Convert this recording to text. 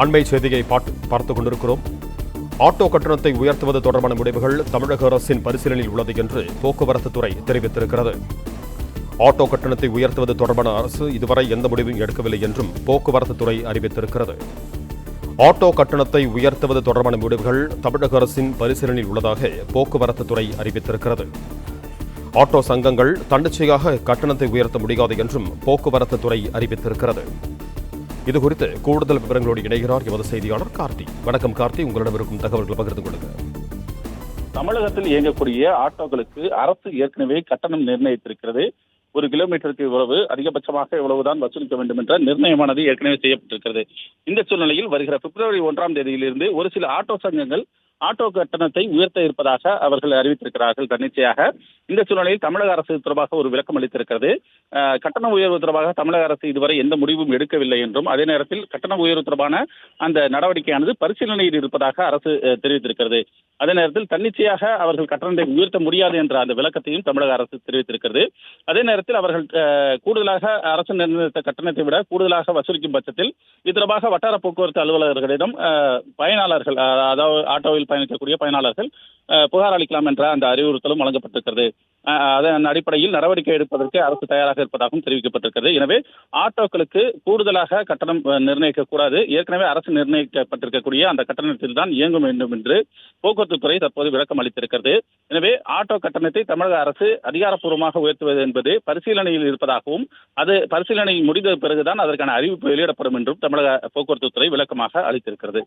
அண்மை செய்தியை பார்த்துக் கொண்டிருக்கிறோம். ஆட்டோ கட்டணத்தை உயர்த்துவது தொடர்பான முடிவுகள் தமிழக அரசின் பரிசீலனையில் உள்ளது என்று போக்குவரத்து துறை தெரிவித்திருக்கிறது. ஆட்டோ கட்டணத்தை உயர்த்துவது தொடர்பான அரசு இதுவரை எந்த முடிவும் எடுக்கவில்லை என்றும் போக்குவரத்து துறை அறிவித்திருக்கிறது. ஆட்டோ கட்டணத்தை உயர்த்துவது தொடர்பான முடிவுகள் தமிழக அரசின் பரிசீலனையில் உள்ளதாக போக்குவரத்து துறை அறிவித்திருக்கிறது. ஆட்டோ சங்கங்கள் தன்னிச்சையாக கட்டணத்தை உயர்த்த முடியாது என்றும் போக்குவரத்து துறை அறிவித்திருக்கிறது. இதுகுறித்து கூடுதல் விவரங்களோடு இணைகிறார் எமது செய்தியாளர் கார்த்தி. வணக்கம் கார்த்தி, உங்களிடம் இருக்கும் தகவல்களை பகிர்ந்து கொள்ளுங்க. தமிழகத்தில் இயங்கக்கூடிய ஆட்டோக்களுக்கு அரசு ஏற்கனவே கட்டணம் நிர்ணயித்திருக்கிறது. ஒரு கிலோமீட்டருக்கு இவ்வளவு, அதிகபட்சமாக இவ்வளவுதான் வசூலிக்க வேண்டும் என்ற நிர்ணயமானது ஏற்கனவே செய்யப்பட்டிருக்கிறது. இந்த சூழ்நிலையில் வருகிற பிப்ரவரி 1ஆம் தேதியிலிருந்து ஒரு சில ஆட்டோ சங்கங்கள் ஆட்டோ கட்டணத்தை உயர்த்த இருப்பதாக அவர்கள் அறிவித்திருக்கிறார்கள் தன்னிச்சையாக. இந்த சூழ்நிலையில் தமிழக அரசு தொடர்பாக ஒரு விளக்கம் அளித்திருக்கிறது. கட்டண உயர்வு தொடர்பாக தமிழக அரசு இதுவரை எந்த முடிவும் எடுக்கவில்லை என்றும், அதே நேரத்தில் கட்டண உயர்வு தொடர்பான அந்த நடவடிக்கையானது பரிசீலனையில் இருப்பதாக அரசு தெரிவித்திருக்கிறது. அதே நேரத்தில் தன்னிச்சையாக அவர்கள் கட்டணத்தை உயர்த்த முடியாது என்ற அந்த விளக்கத்தையும் தமிழக அரசு தெரிவித்திருக்கிறது. அதே நேரத்தில் அவர்கள் கூடுதலாக அரசு நிர்ணயித்த கட்டணத்தை விட கூடுதலாக வசூலிக்கும் பட்சத்தில் இது தொடர்பாக வட்டார போக்குவரத்து அலுவலர்களிடம் பயனாளர்கள், அதாவது ஆட்டோவில் பயணிக்கக்கூடிய பயனாளர்கள் புகார் அளிக்கலாம் என்ற அந்த அறிவுறுத்தலும் வழங்கப்பட்டிருக்கிறது. அதன் அடிப்படையில் நடவடிக்கை எடுப்பதற்கு அரசு தயாராக இருப்பதாகவும் தெரிவிக்கப்பட்டிருக்கிறது. எனவே ஆட்டோக்களுக்கு கூடுதலாக கட்டணம் நிர்ணயிக்கக்கூடாது, ஏற்கனவே அரசு நிர்ணயிக்கப்பட்டிருக்கக்கூடிய அந்த கட்டணத்தில் தான் இயங்க வேண்டும் என்று போக்குவரத்து துறை தற்போது விளக்கம் அளித்திருக்கிறது. எனவே ஆட்டோ கட்டணத்தை தமிழக அரசு அதிகாரப்பூர்வமாக உயர்த்துவது என்பது பரிசீலனையில் இருப்பதாகவும், அது பரிசீலனை முடிந்த பிறகுதான் அதற்கான அறிவிப்பு வெளியிடப்படும் என்றும் தமிழக போக்குவரத்து துறை விளக்கமாக அளித்திருக்கிறது.